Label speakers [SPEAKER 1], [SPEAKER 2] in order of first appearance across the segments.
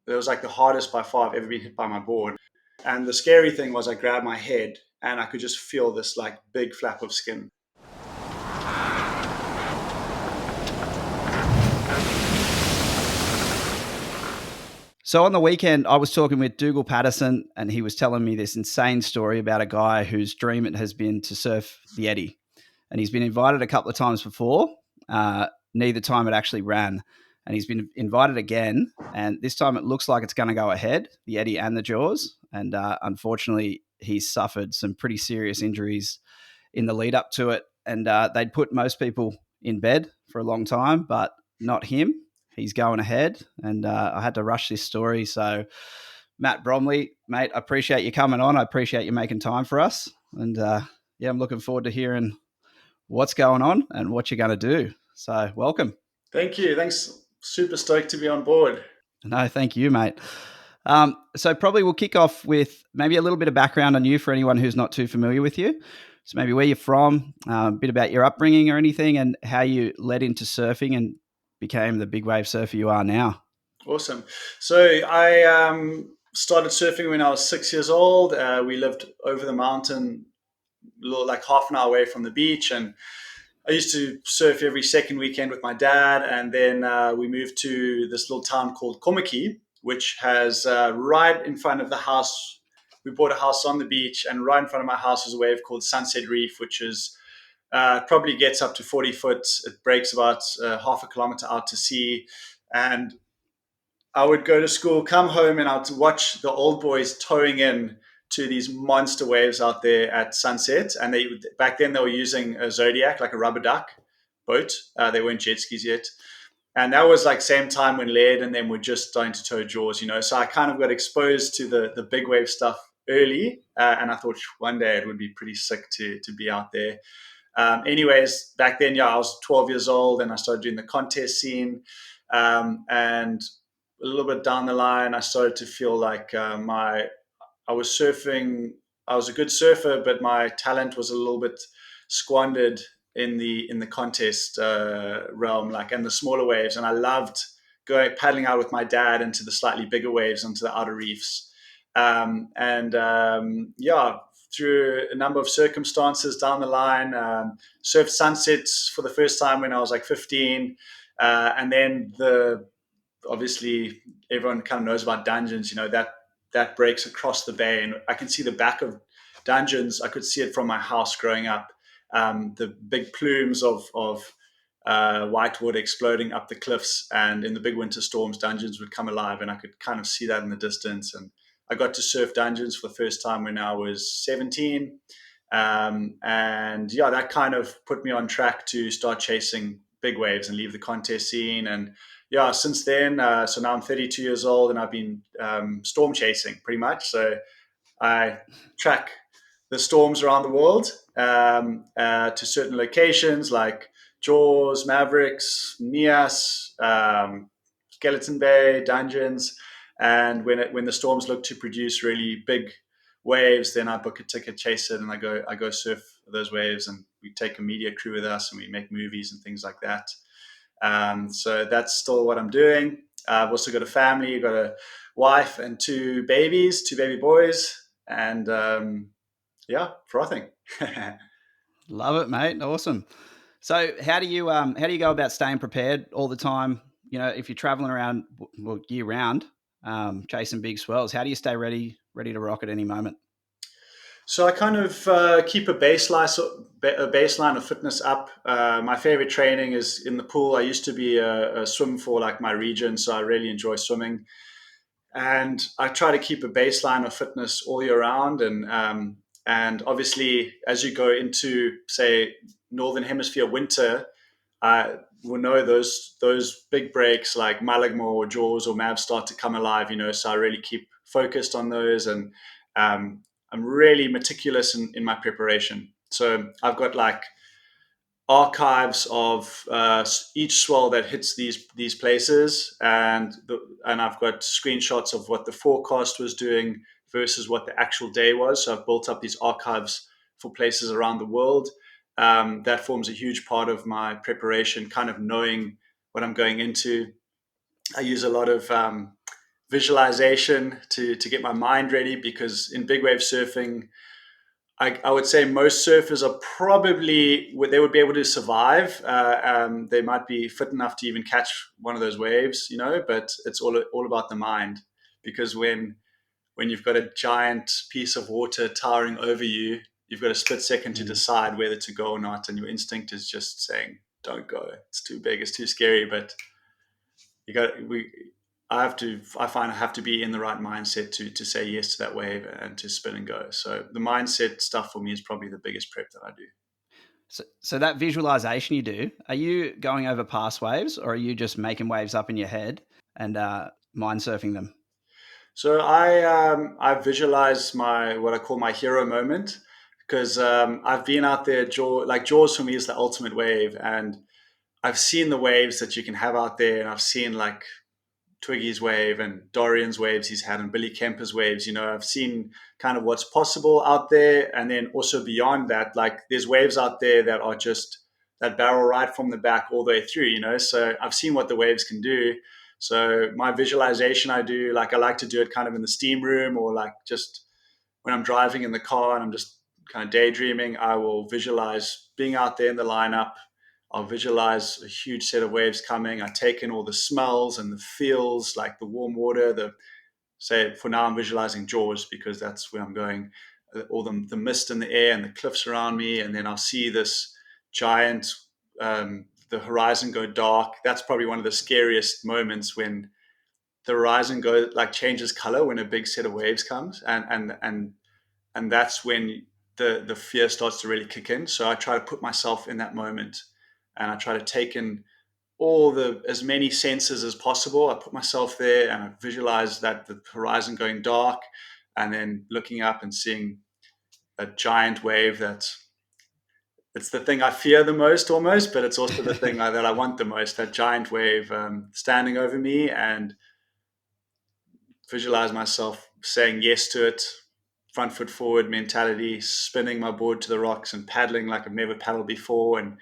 [SPEAKER 1] it was like the hardest by far I've ever been hit by my board. And the scary thing was I grabbed my head and I could just feel this like big flap of skin.
[SPEAKER 2] So on the weekend, I was talking with Dougal Patterson, and he was telling me this insane story about a guy whose dream it has been to surf the Eddy. And he's been invited a couple of times before. Neither time it actually ran. And he's been invited again. And this time it looks like it's going to go ahead, the Eddy and the Jaws. And unfortunately, he's suffered some pretty serious injuries in the lead up to it. And they'd put most people in bed for a long time, but not him. He's going ahead, and I had to rush this story. So, Matt Bromley, mate, I appreciate you coming on. I appreciate you making time for us. And yeah, I'm looking forward to hearing what's going on and what you're going to do. So, welcome.
[SPEAKER 1] Thank you. Thanks. Super stoked to be on board.
[SPEAKER 2] No, thank you, mate. So, probably we'll kick off with maybe a little bit of background on you for anyone who's not too familiar with you. So, maybe where you're from, a bit about your upbringing or anything, and how you led into surfing and became the big wave surfer you are now.
[SPEAKER 1] Awesome. So I started surfing when I was 6 years old. We lived over the mountain, like half an hour away from the beach, and I used to surf every second weekend with my dad. And then we moved to this little town called Komaki, which has right in front of the house. We bought a house on the beach, and right in front of my house is a wave called Sunset Reef, which is probably gets up to 40 foot. It breaks about half a kilometer out to sea. And I would go to school, come home, and I'd watch the old boys towing in to these monster waves out there at sunset. And they back then they were using a Zodiac, like a rubber duck boat. They weren't jet skis yet. And that was like same time when Laird and them were just starting to tow Jaws, you know. So I kind of got exposed to the big wave stuff early, and I thought one day it would be pretty sick to be out there. Anyways, back then, yeah, I was 12 years old, and I started doing the contest scene, and a little bit down the line, I started to feel like I was surfing. I was a good surfer, but my talent was a little bit squandered in the contest realm, like in the smaller waves. And I loved going paddling out with my dad into the slightly bigger waves, onto the outer reefs. Yeah, through a number of circumstances down the line, surfed sunsets for the first time when I was like 15, and then the obviously everyone kind of knows about dungeons, you know, that breaks across the bay, and I can see the back of dungeons. I could see it from my house growing up. The big plumes of whitewater exploding up the cliffs, and in the big winter storms dungeons would come alive, and I could kind of see that in the distance. And I got to surf dungeons for the first time when I was 17. And yeah, that kind of put me on track to start chasing big waves and leave the contest scene. And yeah, since then, so now I'm 32 years old, and I've been storm chasing pretty much. So I track the storms around the world, to certain locations like Jaws, Mavericks, Nias, Skeleton Bay, Dungeons. And when the storms look to produce really big waves, then I book a ticket, chase it, and I go surf those waves, and we take a media crew with us, and we make movies and things like that. So that's still what I'm doing. I've also got a family, got a wife and two babies, two baby boys, and yeah, frothing.
[SPEAKER 2] Love it, mate. Awesome. So, how do you go about staying prepared all the time? You know, if you're traveling around well, year round, chasing big swells, how do you stay ready to rock at any moment?
[SPEAKER 1] So I kind of keep a baseline of fitness up. My favorite training is in the pool. I used to be a swim for like my region, so I really enjoy swimming. And I try to keep a baseline of fitness all year round. And obviously, as you go into say northern hemisphere winter, I will know those big breaks like Malagmore or Jaws or Mav start to come alive. You know, so I really keep focused on those, and um, I'm really meticulous in my preparation. So I've got like archives of each swell that hits these places, and I've got screenshots of what the forecast was doing versus what the actual day was. So I've built up these archives for places around the world. That forms a huge part of my preparation, kind of knowing what I'm going into. I use a lot of visualization to get my mind ready, because in big wave surfing, I would say most surfers are probably they would be able to survive. They might be fit enough to even catch one of those waves, but it's all about the mind, because when you've got a giant piece of water towering over you, you've got a split second to
[SPEAKER 2] Mm.
[SPEAKER 1] decide whether to go or not, and your instinct is just saying, "Don't go. It's too big. It's too scary." But you got we. I have to. I find I have to be in the right mindset to say yes to that wave and to spin and go. So the mindset stuff for me is probably the biggest prep that I do.
[SPEAKER 2] So that visualization you do, are you going over past waves, or are you just making waves up in your head and mind surfing them?
[SPEAKER 1] So I visualize my what I call my hero moment, because I've been out there. Jaws for me is the ultimate wave, and I've seen the waves that you can have out there, and I've seen like Twiggy's wave and Dorian's waves he's had, and Billy Kemper's waves. I've seen kind of what's possible out there, and then also beyond that, like there's waves out there that are just that barrel right from the back all the way through. So I've seen what the waves can do. So my visualization, I like to do it kind of in the steam room, or like just when I'm driving in the car and I'm just kind of daydreaming. I will visualize being out there in the lineup. I'll visualize a huge set of waves coming. I take in all the smells and the feels, like the warm water. The say for now, I'm visualizing Jaws because that's where I'm going. All the mist in the air and the cliffs around me, and then I'll see this giant, the horizon go dark. That's probably one of the scariest moments, when the horizon changes color when a big set of waves comes, and that's when the fear starts to really kick in. So I try to put myself in that moment, and I try to take in all the as many senses as possible. I put myself there and I visualize that the horizon going dark, and then looking up and seeing a giant wave. It's the thing I fear the most, almost, but it's also the thing that I want the most. That giant wave standing over me, and visualize myself saying yes to it, front foot forward mentality, spinning my board to the rocks and paddling like I've never paddled before, and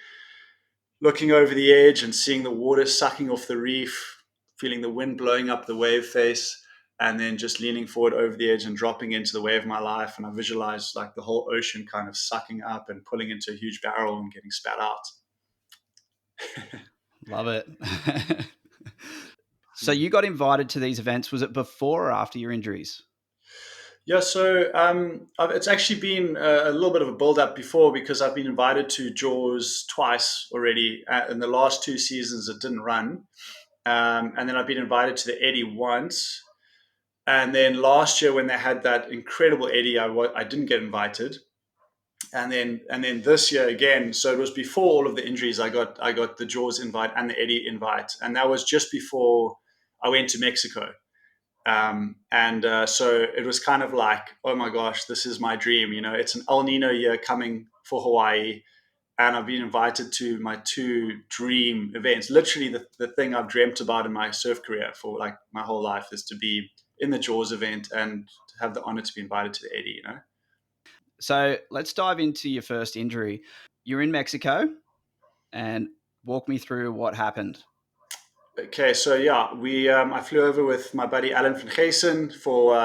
[SPEAKER 1] looking over the edge and seeing the water sucking off the reef, feeling the wind blowing up the wave face, and then just leaning forward over the edge and dropping into the wave of my life. And I visualize like the whole ocean kind of sucking up and pulling into a huge barrel and getting spat out.
[SPEAKER 2] Love it. So you got invited to these events. Was it before or after your injuries?
[SPEAKER 1] Yeah, so it's actually been a little bit of a build up before, because I've been invited to Jaws twice already. In the last 2 seasons, it didn't run. And then I've been invited to the Eddy once. And then last year, when they had that incredible Eddy, I didn't get invited. And then this year again. So it was before all of the injuries. I got the Jaws invite and the Eddy invite, and that was just before I went to Mexico. And so it was kind of like, oh my gosh, this is my dream. It's an El Nino year coming for Hawaii, and I've been invited to my two dream events. Literally, the thing I've dreamt about in my surf career for like my whole life is to be in the Jaws event and to have the honor to be invited to the Eddy.
[SPEAKER 2] So let's dive into your first injury. You're in Mexico, and walk me through what happened.
[SPEAKER 1] Okay, so yeah, we I flew over with my buddy Alan van Geesen for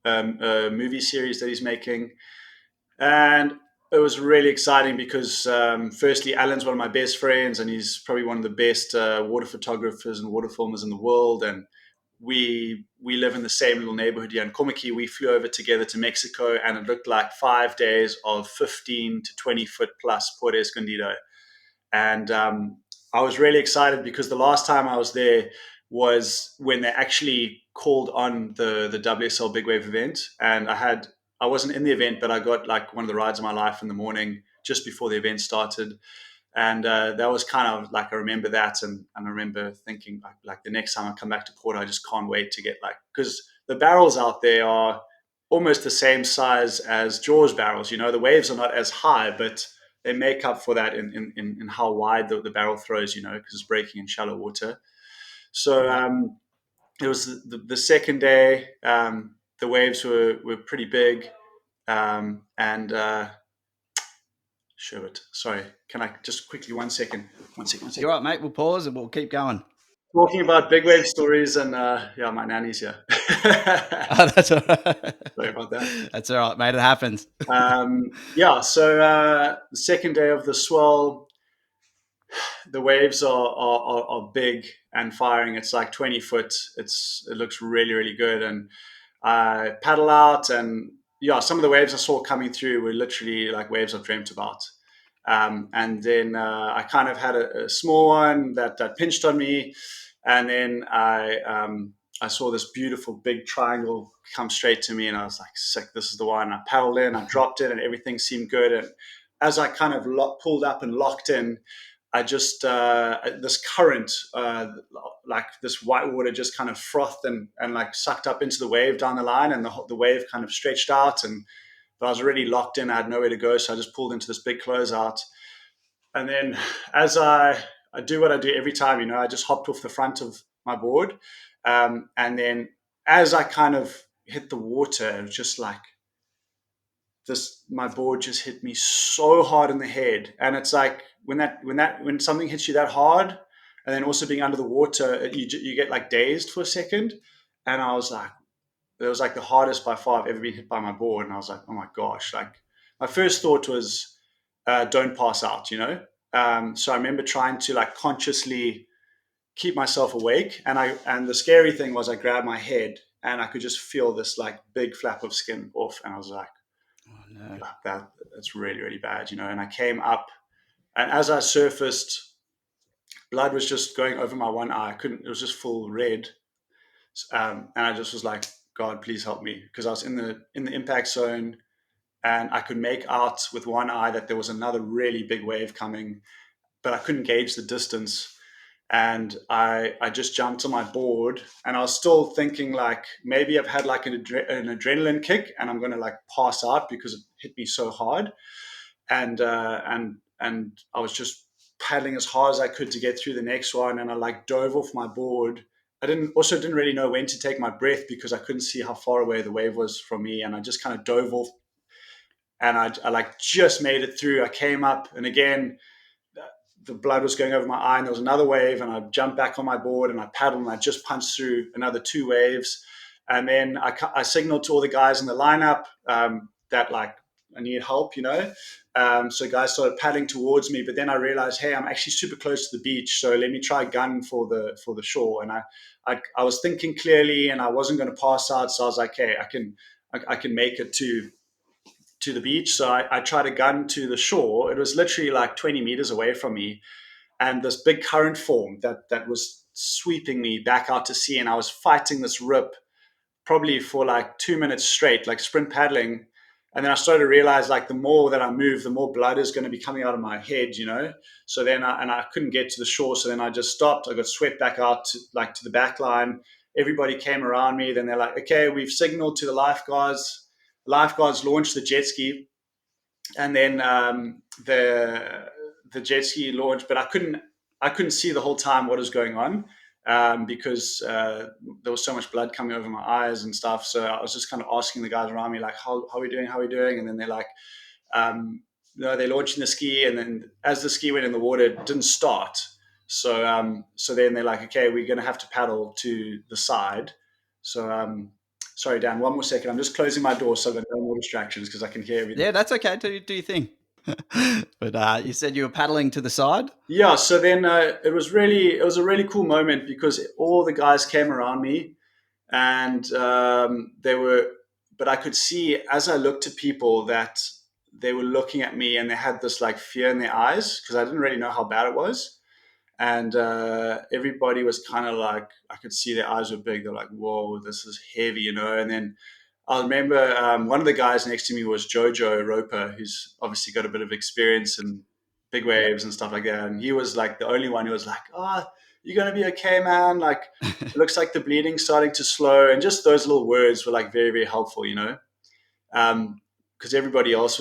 [SPEAKER 1] a movie series that he's making. And it was really exciting because, firstly, Alan's one of my best friends, and he's probably one of the best water photographers and water filmers in the world. And we live in the same little neighborhood here in Komaki. We flew over together to Mexico, and it looked like 5 days of 15 to 20 foot plus Puerto Escondido. And I was really excited because the last time I was there was when they actually called on the WSL Big Wave event, and I wasn't in the event, but I got like one of the rides of my life in the morning just before the event started. And that was kind of like, I remember that, and I remember thinking like the next time I come back to port, I just can't wait to get, like, because the barrels out there are almost the same size as Jaws barrels. The waves are not as high, but they make up for that in how wide the barrel throws, because it's breaking in shallow water. So
[SPEAKER 2] Yeah.
[SPEAKER 1] it was the second day. The waves were pretty big, and Sherbet. Sorry, can I just quickly, 1 second, 1 second, 1
[SPEAKER 2] You're
[SPEAKER 1] second.
[SPEAKER 2] right, mate. We'll pause and we'll keep going.
[SPEAKER 1] talking about big wave stories, and yeah, my nanny's here.
[SPEAKER 2] Oh, that's all right.
[SPEAKER 1] Sorry about that.
[SPEAKER 2] That's all right, mate. It happens.
[SPEAKER 1] Yeah, so the second day of the swell, the waves are big and firing. It's like 20 foot. It looks really, really good. And I paddle out, and yeah, some of the waves I saw coming through were literally like waves I've dreamt about. And then I kind of had a small one that pinched on me, and then I saw this beautiful big triangle come straight to me, and I was like, "Sick! This is the one." I paddled in, I dropped it, and everything seemed good. And as I kind of pulled up and locked in, I just this current, like this white water, just kind of frothed and like sucked up into the wave down the line, and the wave kind of stretched out, and but I was already locked in. I had nowhere to go, so I just pulled into this big closeout, and then as I do what I do every time, I just hopped off the front of my board, and then as I kind of hit the water, it was just like this. My board just hit me so hard in the head, and it's like when something hits you that hard, and then also being under the water, you get like dazed for a second, and I was like, it was like the hardest by far I've ever been hit by my board, and I was like, oh my gosh, like my first thought was, don't pass out, So I remember trying to like consciously keep myself awake, and the scary thing was I grabbed my head and I could just feel this like big flap of skin off, and I was like,
[SPEAKER 2] Oh no.
[SPEAKER 1] that's really really bad, And I came up, and as I surfaced, blood was just going over my one eye. I couldn't. It was just full red, and I just was like, God, please help me, because I was in the impact zone, and I could make out with one eye that there was another really big wave coming, but I couldn't gauge the distance. And I just jumped on my board, and I was still thinking like maybe I've had like an adrenaline kick and I'm going to like pass out because it hit me so hard. And I was just paddling as hard as I could to get through the next one, and I like dove off my board. I didn't really know when to take my breath because I couldn't see how far away the wave was from me, and I just kind of dove off, and I like just made it through. I came up, and again the blood was going over my eye, and there was another wave, and I jumped back on my board and I paddled, and I just punched through another two waves, and then I signaled to all the guys in the lineup, that like I need help, so guys started paddling towards me, but then I realized, hey, I'm actually super close to the beach, so let me try gun for the shore. And I was thinking clearly, and I wasn't going to pass out, so I was like, hey, I can make it to the beach. So I tried a gun to the shore. It was literally like 20 meters away from me, and this big current formed that was sweeping me back out to sea, and I was fighting this rip probably for like 2 minutes straight, like sprint paddling. And then I started to realize like the more that I move, the more blood is going to be coming out of my head. So then I couldn't get to the shore. So then I just stopped. I got swept back out to the back line. Everybody came around me. Then they're like, okay, we've signaled to the lifeguards. Lifeguards launched the jet ski, and then the jet ski launched, but I couldn't see the whole time what was going on, because there was so much blood coming over my eyes and stuff. So I was just kind of asking the guys around me like, how are we doing? How are we doing? And then they're like, no, they're launching the ski, and then as the ski went in the water, it didn't start. So then they're like, okay, we're going to have to paddle to the side. So sorry, Dan, one more second. I'm just closing my door so that no more distractions because I can hear everything.
[SPEAKER 2] Yeah, that's okay. Do your thing. But you said you were paddling to the side.
[SPEAKER 1] Yeah, so then it was a really cool moment because all the guys came around me, and they were, but I could see as I looked at people that they were looking at me, and they had this like fear in their eyes because I didn't really know how bad it was. And everybody was kind of like, I could see their eyes were big. They're like, whoa, this is heavy. And then I remember one of the guys next to me was Jojo Roper, who's obviously got a bit of experience in big waves and stuff like that. And he was like the only one who was like, oh, you're going to be okay, man. Like, it looks like the bleeding's starting to slow. And just those little words were like very, very helpful. Because everybody else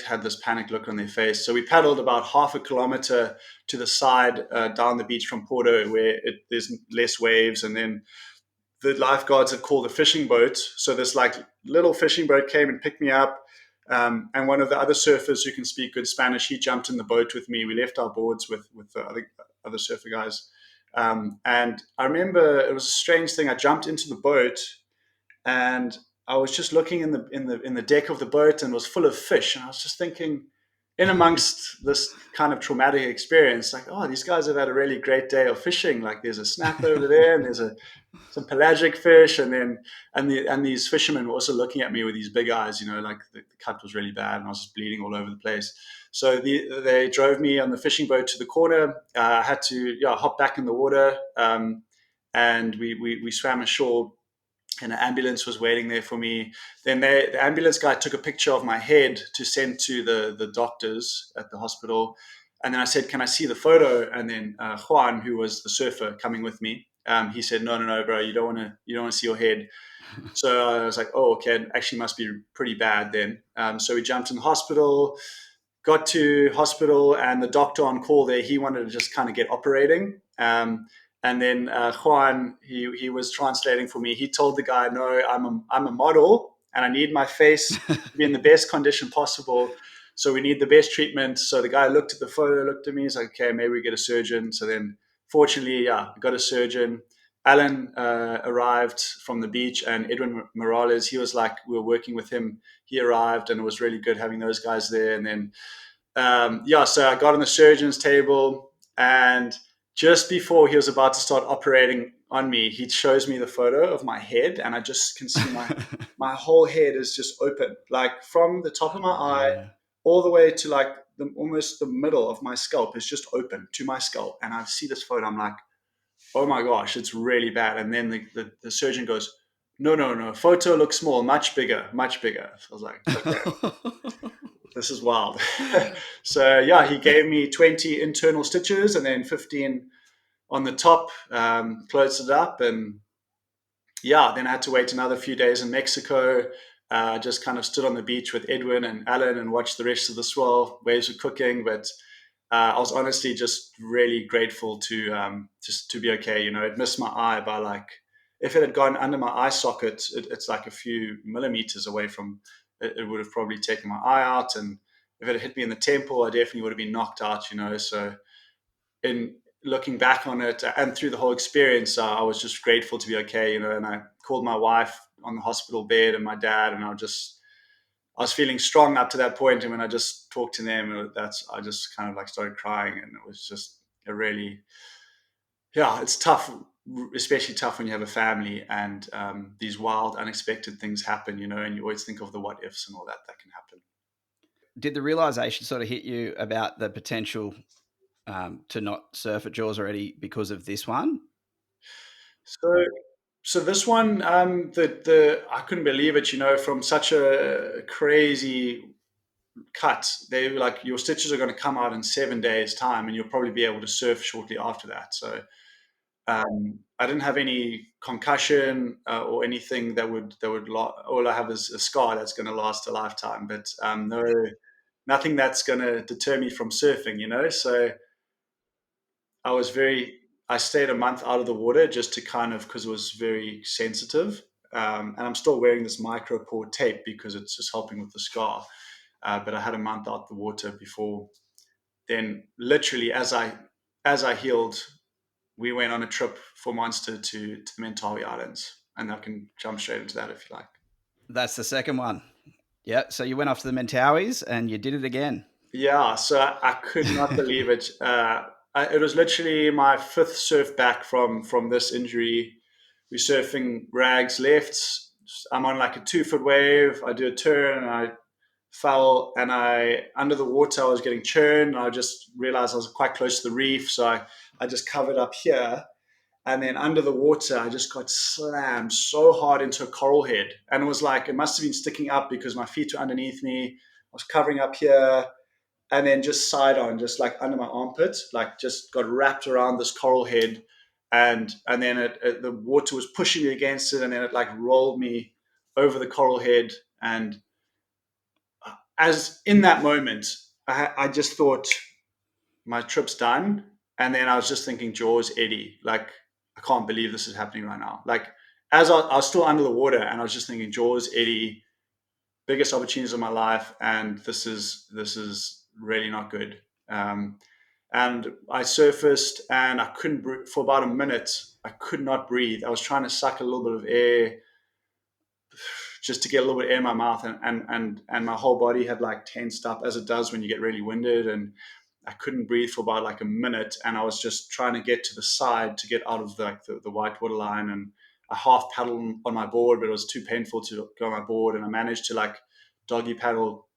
[SPEAKER 1] had this panic look on their face. So we paddled about half a kilometer to the side, down the beach from Porto, where there's less waves, and then the lifeguards had called a fishing boat. So this like little fishing boat came and picked me up. And one of the other surfers who can speak good Spanish, he jumped in the boat with me. We left our boards with the other surfer guys. And I remember it was a strange thing. I jumped into the boat, and I was just looking in the deck of the boat, and it was full of fish. And I was just thinking, in amongst this kind of traumatic experience, like, oh, these guys have had a really great day of fishing. Like, there's a snapper over there, and there's some pelagic fish, and these fishermen were also looking at me with these big eyes. Like the cut was really bad, and I was just bleeding all over the place. So they drove me on the fishing boat to the corner. I had to, yeah, hop back in the water, and we swam ashore, and an ambulance was waiting there for me. Then the ambulance guy took a picture of my head to send to the doctors at the hospital. And then I said, "Can I see the photo?" And then Juan, who was the surfer coming with me, he said, "No, no, no, bro, you don't want to see your head." So I was like, "Oh, okay, it actually must be pretty bad then." So we jumped in the hospital, got to hospital, and the doctor on call there, he wanted to just kind of get operating. And then Juan, he was translating for me. He told the guy, "No, I'm a model, and I need my face to be in the best condition possible. So we need the best treatment." So the guy looked at the photo, looked at me. He's like, "Okay, maybe we get a surgeon." So then, fortunately, yeah, we got a surgeon. Alan arrived from the beach, and Edwin Morales, he was like, we were working with him. He arrived, and it was really good having those guys there. And then yeah, so I got on the surgeon's table, and just before he was about to start operating on me, he shows me the photo of my head, and I just can see my whole head is just open, like from the top of my eye
[SPEAKER 2] Yeah.
[SPEAKER 1] all the way to like almost the middle of my scalp is just open to my scalp. And I see this photo, I'm like, oh my gosh, it's really bad. And then the surgeon goes, "No, no, no, photo looks small, much bigger, much bigger." So I was like, okay, this is wild. So yeah, he gave me 20 internal stitches and then 15 on the top, closed it up, and yeah, then I had to wait another few days in Mexico. Just kind of stood on the beach with Edwin and Alan and watched the rest of the swell. Waves were cooking, but I was honestly just really grateful to just to be okay. It missed my eye by like, if it had gone under my eye socket, it's like a few millimeters away from. It would have probably taken my eye out, and if it had hit me in the temple, I definitely would have been knocked out. So in looking back on it and through the whole experience, I was just grateful to be okay. And I called my wife on the hospital bed and my dad, and I was feeling strong up to that point, and when I just talked to them, I just kind of like started crying, and it was just a really, yeah, it's tough, especially tough when you have a family and these wild, unexpected things happen, and you always think of the what ifs and all that can happen.
[SPEAKER 2] Did the realization sort of hit you about the potential to not surf at Jaws already because of this one?
[SPEAKER 1] So, so this one, the I couldn't believe it, from such a crazy cut. They were like, your stitches are going to come out in 7 days' time, and you'll probably be able to surf shortly after that. So I didn't have any concussion or anything all I have is a scar that's going to last a lifetime. But no, nothing that's going to deter me from surfing. So I was very. I stayed a month out of the water just to kind of because it was very sensitive. And I'm still wearing this micro pore tape because it's just helping with the scar. But I had a month out the water before. Then, literally, as I healed, we went on a trip for Monster to the Mentawai Islands, and I can jump straight into that if you like.
[SPEAKER 2] That's the second one. Yeah. So you went off to the Mentawais and you did it again.
[SPEAKER 1] Yeah, so I could not believe it. It was literally my fifth surf back from this injury. We're surfing rags lefts. I'm on like a 2 foot wave. I do a turn and I fell, and I under the water I was getting churned. And I just realized I was quite close to the reef, so I just covered up here. And then under the water, I just got slammed so hard into a coral head. And it was like, it must have been sticking up because my feet were underneath me. I was covering up here, and then just side on, just like under my armpit, like just got wrapped around this coral head. And then the water was pushing me against it, and then it like rolled me over the coral head. And as in that moment, I just thought, my trip's done. And then I was just thinking, Jaws, Eddie, like, I can't believe this is happening right now. Like, as I was still under the water, and I was just thinking, Jaws, Eddie, biggest opportunities of my life, and this is really not good. Um, And I surfaced, and I couldn't breathe for about a minute. I could not breathe. I was trying to suck a little bit of air just to get a little bit of air in my mouth, and my whole body had like tensed up as it does when you get really winded, and I couldn't breathe for about like a minute, and I was just trying to get to the side to get out of the white water line, and I half paddled on my board, but it was too painful to go on my board, and I managed to like doggy paddle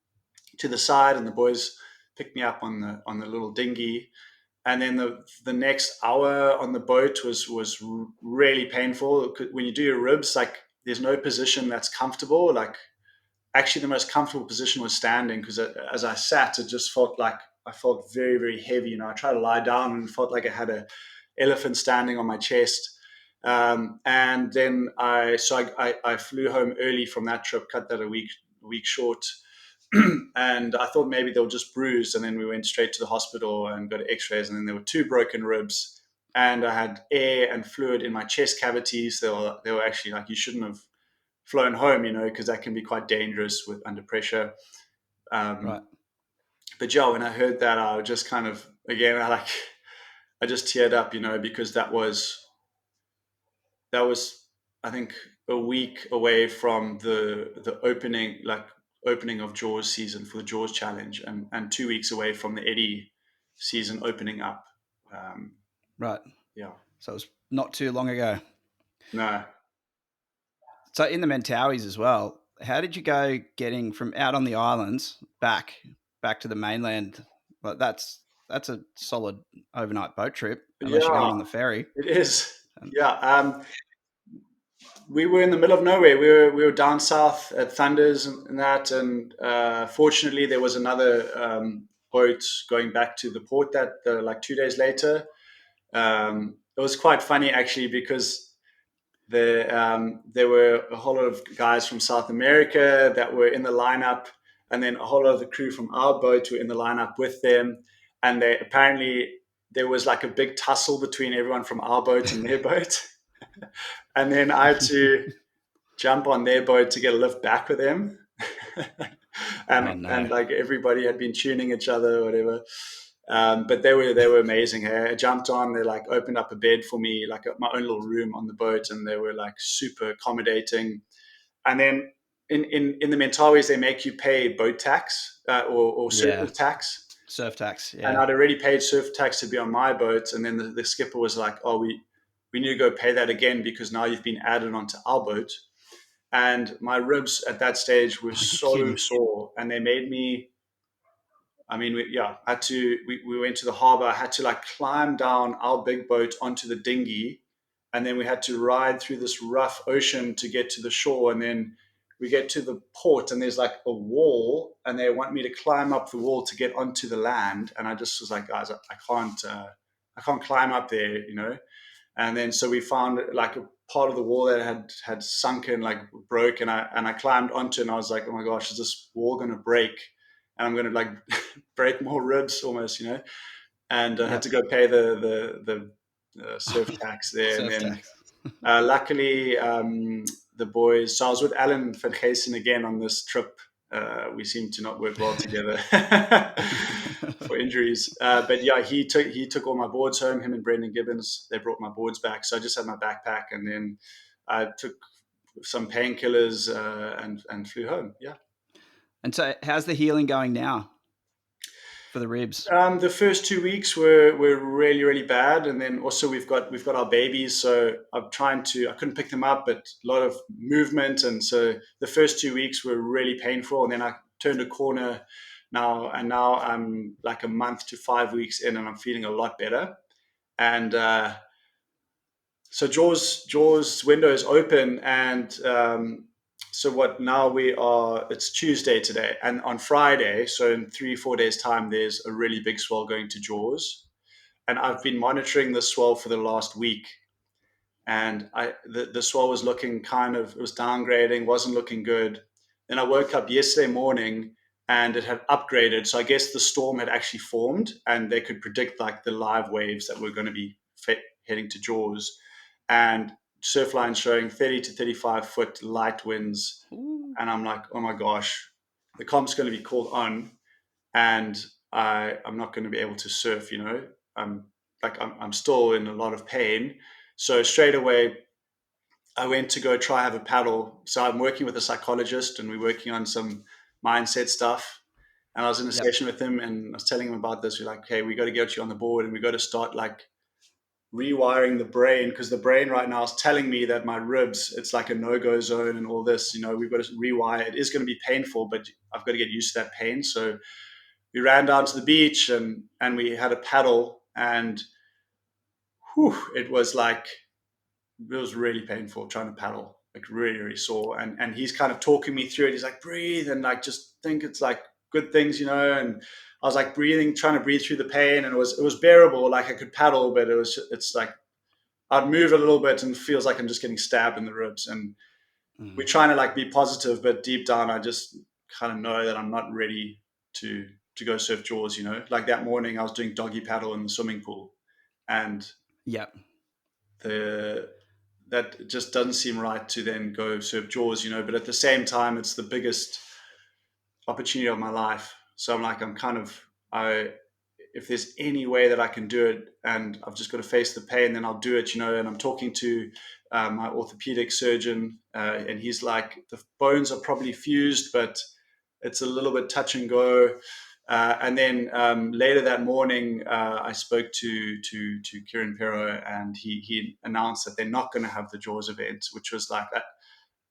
[SPEAKER 1] to the side, and the boys picked me up on the little dinghy. And then the next hour on the boat was really painful. When you do your ribs, like there's no position that's comfortable. Like actually, the most comfortable position was standing, because as I sat, it just felt like I felt very, very heavy. I tried to lie down and felt like I had a elephant standing on my chest. And then I flew home early from that trip, cut that a week short. And I thought maybe they were just bruised. And then we went straight to the hospital and got X-rays. And then there were two broken ribs, and I had air and fluid in my chest cavities. They were actually like, you shouldn't have flown home, because that can be quite dangerous with under pressure.
[SPEAKER 2] Right.
[SPEAKER 1] Um, but yeah, when I heard that, I just kind of again, I just teared up, because that was I think a week away from the opening of Jaws season for the Jaws challenge, and 2 weeks away from the Eddie season opening up. Um,
[SPEAKER 2] Right.
[SPEAKER 1] yeah,
[SPEAKER 2] So it was not too long ago.
[SPEAKER 1] no,
[SPEAKER 2] So in the Mentawais as well, how did you go getting from out on the islands back to the mainland? Like that's a solid overnight boat trip, unless you're
[SPEAKER 1] yeah,
[SPEAKER 2] going on the ferry.
[SPEAKER 1] it is.
[SPEAKER 2] And
[SPEAKER 1] Yeah, we were in the middle of nowhere. We were down south at Thunders and that, and fortunately there was another boat going back to the port that like 2 days later. It was quite funny actually, because there were a whole lot of guys from South America that were in the lineup, and then a whole lot of the crew from our boat were in the lineup with them. And they apparently there was like a big tussle between everyone from our boat and their boat, and then I had to jump on their boat to get a lift back with them.
[SPEAKER 2] oh
[SPEAKER 1] and
[SPEAKER 2] no,
[SPEAKER 1] like everybody had been tuning each other or whatever. But they were amazing. Hey? I jumped on. They like opened up a bed for me, like my own little room on the boat, and they were like super accommodating. And then in the Mentawais, they make you pay boat tax or
[SPEAKER 2] yeah,
[SPEAKER 1] surface tax.
[SPEAKER 2] surf tax,
[SPEAKER 1] And
[SPEAKER 2] yeah,
[SPEAKER 1] I'd already paid surf tax to be on my boat, and then the skipper was like, "Oh, we need to go pay that again, because now you've been added onto our boat." And my ribs at that stage were
[SPEAKER 2] are you
[SPEAKER 1] so
[SPEAKER 2] kidding?
[SPEAKER 1] sore, and they made me. I mean, I had to. We went to the harbor. I had to like climb down our big boat onto the dinghy, and then we had to ride through this rough ocean to get to the shore. And then we get to the port, and there's like a wall, and they want me to climb up the wall to get onto the land. And I just was like, guys, I can't. I can't climb up there. And then so we found like a part of the wall that had sunken, like broke, and I climbed onto it, and I was like, oh my gosh, is this wall going to break? And I'm going to like break more ribs almost. And I had
[SPEAKER 2] Yep,
[SPEAKER 1] to go pay the surf tax there. And
[SPEAKER 2] surf
[SPEAKER 1] then
[SPEAKER 2] tax.
[SPEAKER 1] luckily, the boys. So I was with Alan van Geysen again on this trip. We seemed to not work well together for injuries. But yeah, he took all my boards home. Him and Brendan Gibbons. They brought my boards back. So I just had my backpack, and then I took some painkillers and flew home. Yeah.
[SPEAKER 2] And so, how's the healing going now for the ribs?
[SPEAKER 1] The first 2 weeks were really really bad, and then also we've got our babies, so I couldn't pick them up, but a lot of movement, and so the first 2 weeks were really painful, and then I turned a corner now, and now I'm like a month to 5 weeks in, and I'm feeling a lot better, and so Jaws window is open, and so what now we are it's Tuesday today, and on Friday, so in 3 4 days time, there's a really big swell going to Jaws, and I've been monitoring the swell for the last week, and the swell was looking it was downgrading, wasn't looking good. Then I woke up yesterday morning, and it had upgraded, so I guess the storm had actually formed, and they could predict like the live waves that were going to be heading to Jaws, and surf line showing 30 to 35 foot light winds.
[SPEAKER 2] Ooh.
[SPEAKER 1] And I'm like, oh my gosh, the comp's going to be called on, and I'm not going to be able to surf. I'm I'm still in a lot of pain. So straight away, I went to go try have a paddle. So I'm working with a psychologist, and we're working on some mindset stuff. And I was in a
[SPEAKER 2] Yep.
[SPEAKER 1] session with him, and I was telling him about this. We're like, okay, we got to get you on the board, and we got to start like rewiring the brain, because the brain right now is telling me that my ribs, it's like a no-go zone and all this. We've got to rewire. It is going to be painful, but I've got to get used to that pain. So we ran down to the beach, and we had a paddle, and whew, it was really painful trying to paddle, like really, really sore. And he's kind of talking me through it. He's like, breathe, and like just think it's like good things, And I was like breathing, trying to breathe through the pain, and it was bearable. Like I could paddle, but it's like I'd move a little bit, and it feels like I'm just getting stabbed in the ribs. And we're
[SPEAKER 2] Mm.
[SPEAKER 1] trying to like be positive, but deep down, I just kind of know that I'm not ready to to go surf Jaws. Like that morning, I was doing doggy paddle in the swimming pool, and
[SPEAKER 2] Yep.
[SPEAKER 1] the that just doesn't seem right to then go surf Jaws. But at the same time, it's the biggest opportunity of my life. So I'm like, I if there's any way that I can do it, and I've just got to face the pain, then I'll do it. And I'm talking to my orthopedic surgeon, and he's like, the bones are probably fused, but it's a little bit touch and go. And then later that morning, I spoke to Kieran Perro, and he announced that they're not going to have the Jaws event, which was like that.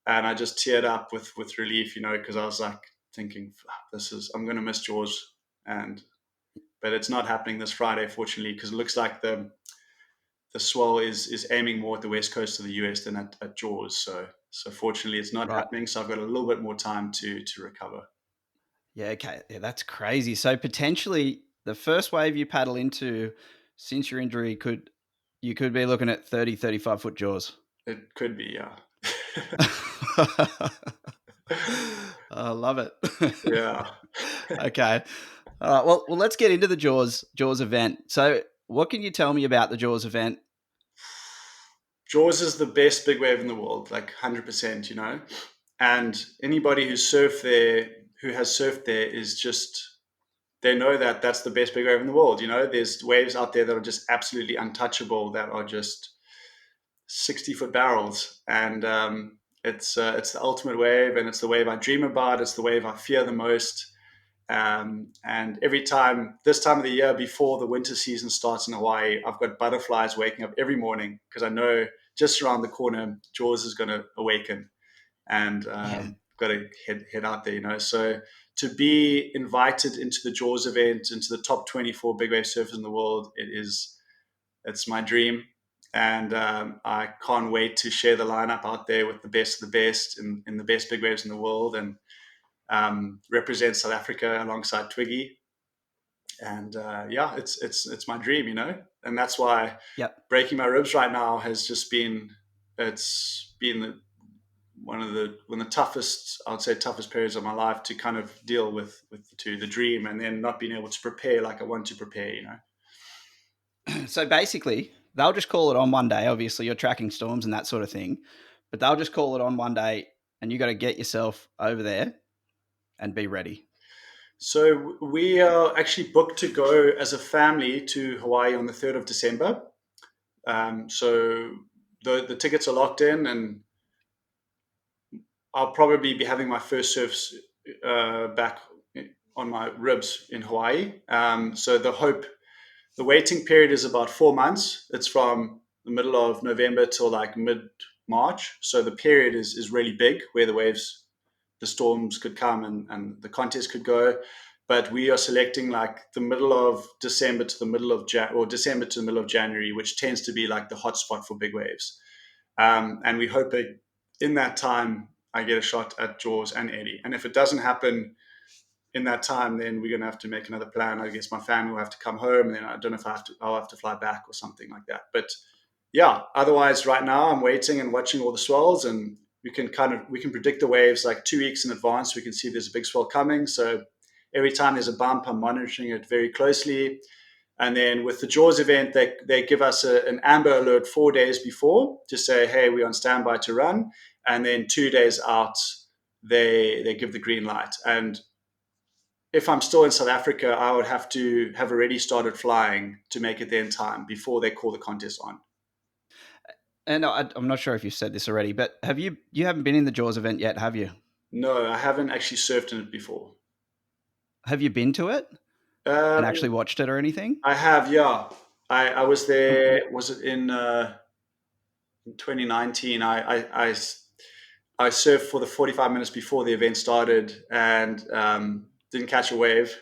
[SPEAKER 1] And I just teared up with relief, because I was like thinking, this is I'm going to miss Jaws, and but it's not happening this Friday, fortunately, because it looks like the swell is aiming more at the west coast of the US than at Jaws. So fortunately, it's not
[SPEAKER 2] Right.
[SPEAKER 1] happening. So I've got a little bit more time to recover.
[SPEAKER 2] Yeah. Okay. Yeah, that's crazy. So potentially the first wave you paddle into since your injury you could be looking at 30, 35 foot jaws.
[SPEAKER 1] It could be, yeah.
[SPEAKER 2] I love it.
[SPEAKER 1] Yeah.
[SPEAKER 2] Okay. All right. Well, let's get into the Jaws event. So, what can you tell me about the Jaws event?
[SPEAKER 1] Jaws is the best big wave in the world, like 100%, And anybody who has surfed there is just, they know that that's the best big wave in the world. There's waves out there that are just absolutely untouchable, that are just 60-foot barrels. And it's the ultimate wave, and it's the wave I dream about. It's the wave I fear the most. And every time, this time of the year before the winter season starts in Hawaii, I've got butterflies waking up every morning, because I know just around the corner, Jaws is going to awaken, and
[SPEAKER 2] Yeah.
[SPEAKER 1] got to head out there. So to be invited into the Jaws event, into the top 24 big wave surfers in the world, it's my dream. And I can't wait to share the lineup out there with the best of the best in the best big waves in the world, and represent South Africa alongside Twiggy. And yeah, it's my dream, and that's why
[SPEAKER 2] Yep.
[SPEAKER 1] breaking my ribs right now has just been it's been one of the toughest, I would say, toughest periods of my life to kind of deal with the dream, and then not being able to prepare like I want to prepare.
[SPEAKER 2] So basically, they'll just call it on one day. Obviously, you're tracking storms and that sort of thing, but they'll just call it on one day, and you got to get yourself over there and be ready.
[SPEAKER 1] So we are actually booked to go as a family to Hawaii on the 3rd of December. So the tickets are locked in, and I'll probably be having my first surfs back on my ribs in Hawaii. So the waiting period is about 4 months. It's from the middle of November till like mid March. So the period is really big, where the storms could come, and the contest could go. But we are selecting like the middle of December to the middle of or December to the middle of January, which tends to be like the hot spot for big waves. And we hope that in that time I get a shot at Jaws and Eddie. And if it doesn't happen in that time, then we're gonna have to make another plan. I guess my family will have to come home, and then I don't know if I'll have to fly back or something like that. But yeah, otherwise, right now I'm waiting and watching all the swells, and we can predict the waves like 2 weeks in advance. We can see there's a big swell coming, so every time there's a bump, I'm monitoring it very closely. And then with the Jaws event, they give us an amber alert 4 days before to say, hey, we're on standby to run. And then 2 days out, they give the green light. And if I'm still in South Africa, I would have to have already started flying to make it there in time before they call the contest on.
[SPEAKER 2] And I'm not sure if you've said this already, but you haven't been in the Jaws event yet, have you?
[SPEAKER 1] No, I haven't actually surfed in it before.
[SPEAKER 2] Have you been to it and
[SPEAKER 1] Um,
[SPEAKER 2] actually watched it or anything?
[SPEAKER 1] I have, yeah. I was there. Was it in 2019? I surfed for the 45 minutes before the event started and didn't catch a wave.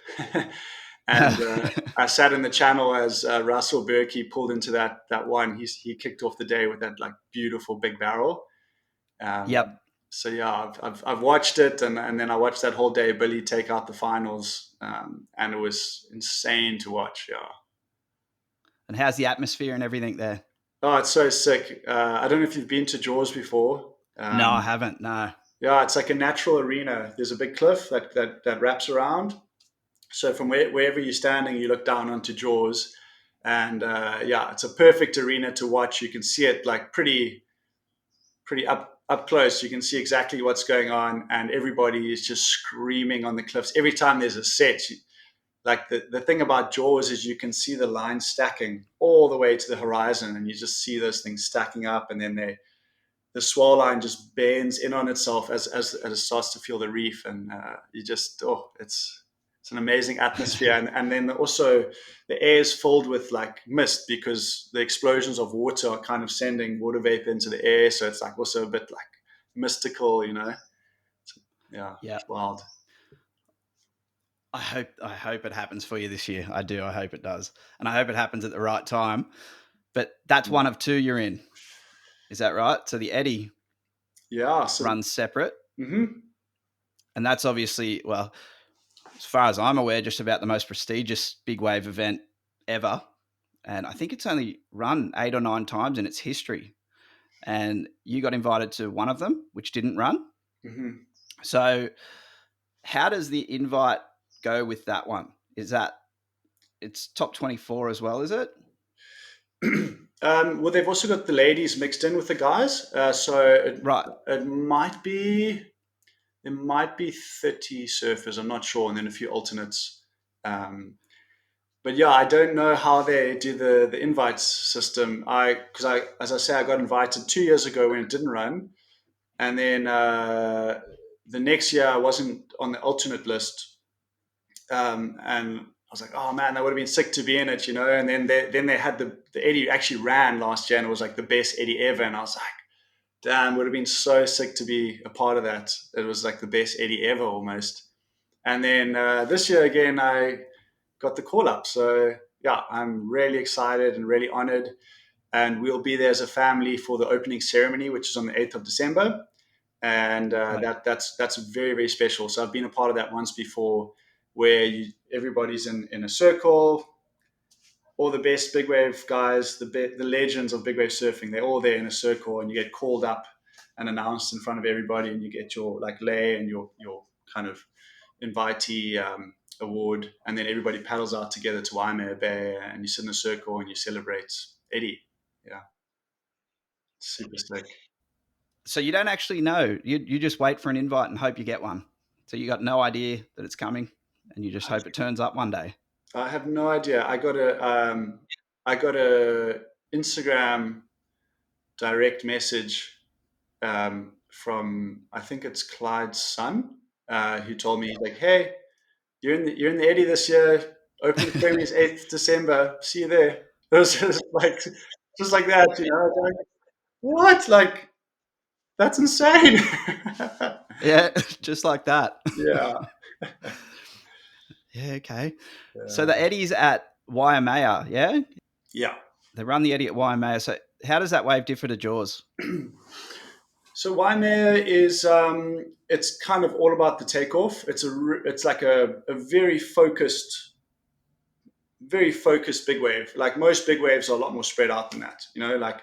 [SPEAKER 1] And I sat in the channel as Russell Berkey pulled into that one. He kicked off the day with that like beautiful big barrel.
[SPEAKER 2] Yep.
[SPEAKER 1] So yeah, I've watched it, and then I watched that whole day Billy take out the finals, and it was insane to watch. Yeah.
[SPEAKER 2] And how's the atmosphere and everything there?
[SPEAKER 1] Oh, it's so sick. I don't know if you've been to Jaws before.
[SPEAKER 2] No, I haven't. No.
[SPEAKER 1] Yeah, it's like a natural arena. There's a big cliff that wraps around. So from wherever you're standing, you look down onto Jaws, and yeah, it's a perfect arena to watch. You can see it like pretty up close. You can see exactly what's going on, and everybody is just screaming on the cliffs every time there's a set. Like the thing about Jaws is you can see the line stacking all the way to the horizon, and you just see those things stacking up, and then the swell line just bends in on itself as it starts to feel the reef, and you just it's an amazing atmosphere, and then also the air is filled with like mist because the explosions of water are kind of sending water vapor into the air, so it's like also a bit like mystical, you know. Yeah,
[SPEAKER 2] Yeah.
[SPEAKER 1] it's wild.
[SPEAKER 2] I hope it happens for you this year. I do. I hope it does. And I hope it happens at the right time. But that's one of two you're in. Is that right? So the Eddie
[SPEAKER 1] Yeah, so
[SPEAKER 2] runs separate.
[SPEAKER 1] mhm.
[SPEAKER 2] And that's obviously, well, as far as I'm aware, just about the most prestigious big wave event ever. And I think it's only run 8 or 9 times in its history. And you got invited to one of them, which didn't run.
[SPEAKER 1] Mhm.
[SPEAKER 2] So, how does the invite go with that one? Is that it's top 24 as well, is it?
[SPEAKER 1] Well, they've also got the ladies mixed in with the guys, so
[SPEAKER 2] Right.
[SPEAKER 1] it might be there might be 30 surfers. I'm not sure, and then a few alternates. Um, but yeah, I don't know how they do the invites system. Because I as I say, I got invited 2 years ago when it didn't run, and then the next year I wasn't on the alternate list, and I was like, oh man, that would have been sick to be in it, you know. And then they had the Eddie actually ran last year, and it was like the best Eddie ever, and I was like, damn, would have been so sick to be a part of that. It was like the best Eddie ever almost. And then this year again, I got the call up. So yeah, I'm really excited and really honored. And we'll be there as a family for the opening ceremony, which is on the 8th of December. And
[SPEAKER 2] Right.
[SPEAKER 1] that's very, very special. So I've been a part of that once before where everybody's in a circle, all the best big wave guys, the legends of big wave surfing, they're all there in a circle, and you get called up and announced in front of everybody, and you get your like lay and your kind of invitee award, and then everybody paddles out together to Waimea Bay, and you sit in a circle and you celebrate Eddie. Yeah, super sick.
[SPEAKER 2] So you don't actually know. You just wait for an invite and hope you get one. So you got no idea that it's coming, and you just hope it turns up one day.
[SPEAKER 1] I have no idea. I got a Instagram direct message from I think it's Clyde's son, who told me like, "Hey, you're in the Eddie this year. Opening ceremony is 8th December. See you there." It was just like that, you know. Like, what? Like that's insane.
[SPEAKER 2] Yeah, just like that.
[SPEAKER 1] Yeah.
[SPEAKER 2] Yeah. Okay. So
[SPEAKER 1] Yeah.
[SPEAKER 2] the Eddie's at Waimea. Yeah,
[SPEAKER 1] Yeah.
[SPEAKER 2] they run the Eddie at Waimea. So how does that wave differ to Jaws?
[SPEAKER 1] So Waimea is it's kind of all about the takeoff. It's like a very focused big wave. Like most big waves are a lot more spread out than that. You know, like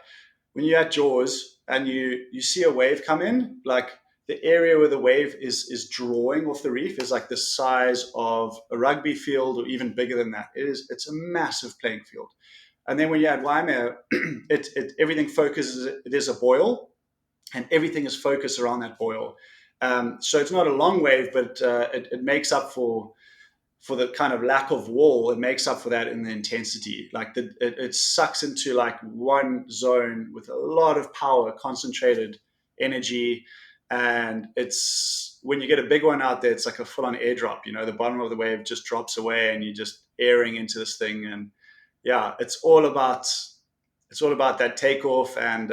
[SPEAKER 1] when you're at Jaws and you see a wave come in, like the area where the wave is drawing off the reef is like the size of a rugby field or even bigger than that. It's a massive playing field. And then when you're at Waimea, everything focuses. There's a boil, and everything is focused around that boil. So it's not a long wave, but it makes up for. for the kind of lack of wall, it makes up for that in the intensity. Like it sucks into like one zone with a lot of power, concentrated energy, and it's when you get a big one out there, it's like a full-on airdrop. You know, the bottom of the wave just drops away, and you're just airing into this thing, and yeah, it's all about that takeoff. And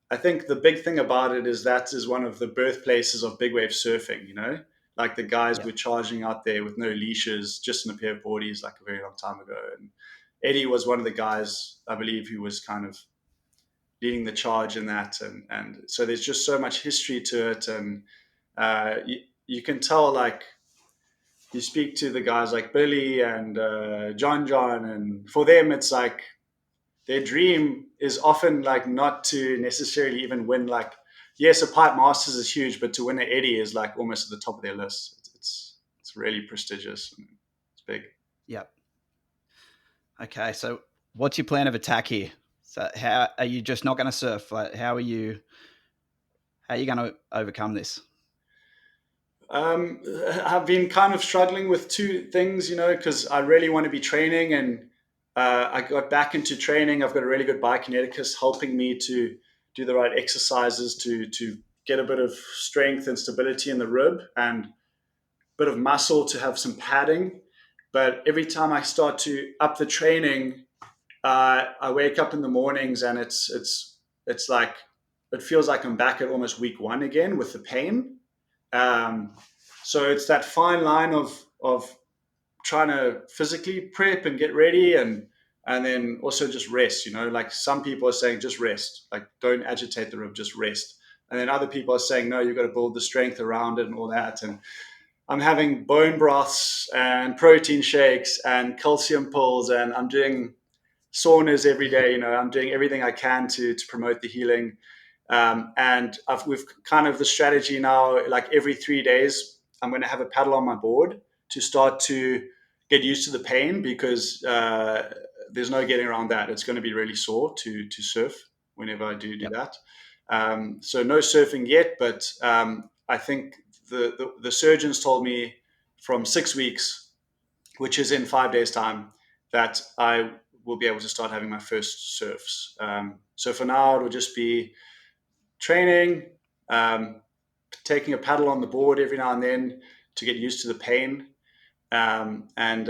[SPEAKER 1] I think the big thing about it is that is one of the birthplaces of big wave surfing. You know, like the guys
[SPEAKER 2] Yeah.
[SPEAKER 1] were charging out there with no leashes, just in a pair of boardies, like a very long time ago. And Eddie was one of the guys, I believe, who was kind of leading the charge in that. And so there's just so much history to it, and you can tell like you speak to the guys like Billy and John, and for them it's like their dream is often like not to necessarily even win. Like, yes, a pipe masters is huge, but to win an Eddie is like almost at the top of their list. It's really prestigious and it's big.
[SPEAKER 2] Yep. Okay, so what's your plan of attack here? So how are you just not going to surf? Like, how are you going to overcome this?
[SPEAKER 1] Um, I've been kind of struggling with two things, you know, because I really want to be training, and I got back into training. I've got a really good biokineticist helping me to do the right exercises to get a bit of strength and stability in the rib, and a bit of muscle to have some padding. But every time I start to up the training, I wake up in the mornings and it's like it feels like I'm back at almost week one again with the pain. Um, so it's that fine line of trying to physically prep and get ready, and then also just rest. You know, like some people are saying just rest, like don't agitate the rib, just rest. And then other people are saying no, you've got to build the strength around it and all that. And I'm having bone broths and protein shakes and calcium pills, and I'm doing saunas every day. You know, I'm doing everything I can to promote the healing. And we've kind of the strategy now, like every 3 days, I'm going to have a paddle on my board to start to get used to the pain, because there's no getting around that. It's going to be really sore to surf whenever I do
[SPEAKER 2] Yep.
[SPEAKER 1] that. So no surfing yet, but I think the surgeons told me from 6 weeks, which is in 5 days' time, that I will be able to start having my first surfs. So for now, it'll just be training, um, taking a paddle on the board every now and then to get used to the pain. And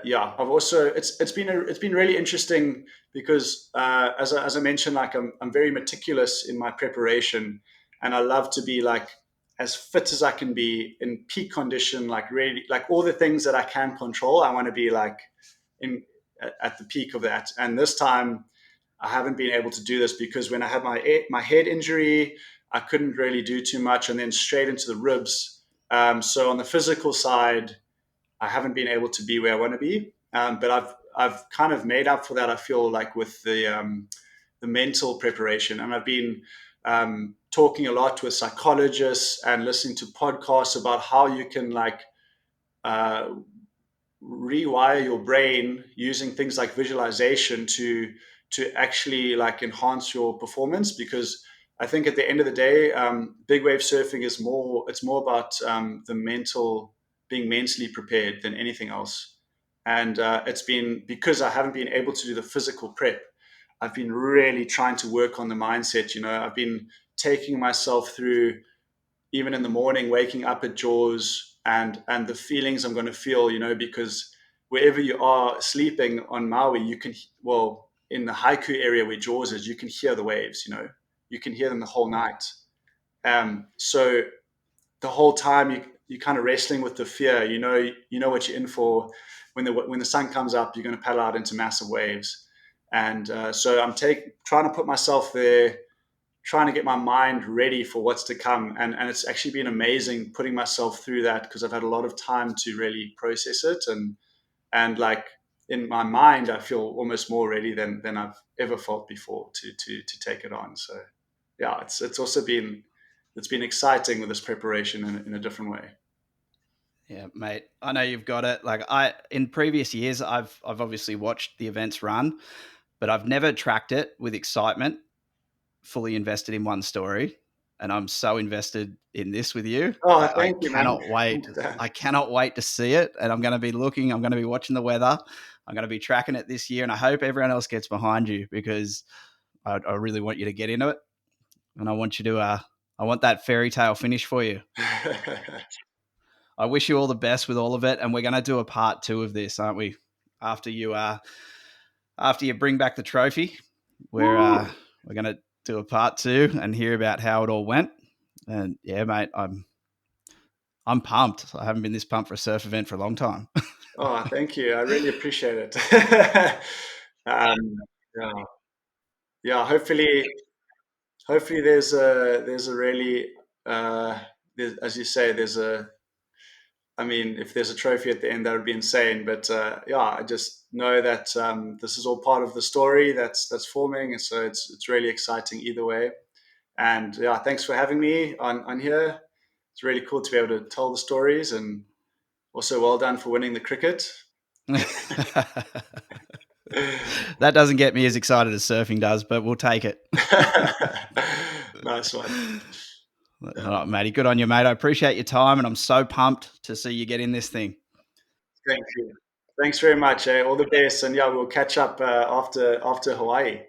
[SPEAKER 1] yeah, I've also it's been really interesting because as I mentioned, like I'm very meticulous in my preparation, and I love to be like as fit as I can be in peak condition, like really like all the things that I can control. I want to be like in at the peak of that. And this time, I haven't been able to do this because when I had my head injury, I couldn't really do too much, and then straight into the ribs. So on the physical side, I haven't been able to be where I want to be. But I've kind of made up for that. I feel like with the mental preparation, and I've been talking a lot with psychologists and listening to podcasts about how you can like uh, rewire your brain using things like visualization to actually like enhance your performance. Because I think at the end of the day, big wave surfing is more it's more about the mental, being mentally prepared than anything else. And it's been because I haven't been able to do the physical prep, I've been really trying to work on the mindset. You know, I've been taking myself through, even in the morning, waking up at jaws, and the feelings I'm going to feel, you know, because wherever you are sleeping on Maui, you can, well, in the haiku area where jaws is, you can hear the waves, you know, you can hear them the whole
[SPEAKER 2] Right.
[SPEAKER 1] night. So the whole time you kind of wrestling with the fear, you know what you're in for. When the sun comes up, you're going to paddle out into massive waves. And so trying to put myself there, trying to get my mind ready for what's to come. And it's actually been amazing putting myself through that, because I've had a lot of time to really process it. And like in my mind, I feel almost more ready than I've ever felt before to take it on. So yeah, it's also been exciting with this preparation in a different way.
[SPEAKER 2] Yeah, mate. I know you've got it. Like in previous years, I've obviously watched the events run, but I've never tracked it with excitement, fully invested in one story. and I'm so invested in this with you.
[SPEAKER 1] Oh,
[SPEAKER 2] I
[SPEAKER 1] thank you, man.
[SPEAKER 2] cannot wait. I cannot wait to see it, and I'm going to be looking. I'm going to be watching the weather. I'm going to be tracking it this year, and I hope everyone else gets behind you because I really want you to get into it, and I want you to. I want that fairy tale finish for you. I wish you all the best with all of it, and we're going to do a part 2 of this, aren't we? After you bring back the trophy, we're going to do a part 2 and hear about how it all went. And yeah, mate, I'm pumped. I haven't been this pumped for a surf event for a long time.
[SPEAKER 1] Oh, thank you. I really appreciate it. um, yeah, yeah. Hopefully, there's a really, as you say, there's a. I mean, if there's a trophy at the end, that would be insane. But yeah, I just know that this is all part of the story that's forming, and so it's really exciting either way. And yeah, thanks for having me on here. It's really cool to be able to tell the stories, and also well done for winning the cricket.
[SPEAKER 2] That doesn't get me as excited as surfing does, but we'll take it.
[SPEAKER 1] Nice one.
[SPEAKER 2] All
[SPEAKER 1] Yeah.
[SPEAKER 2] right, matey. Good on you, mate. I appreciate your time, and I'm so pumped to see you get in this thing.
[SPEAKER 1] Thank you. Thanks very much. All the best, and yeah, we'll catch up after Hawaii.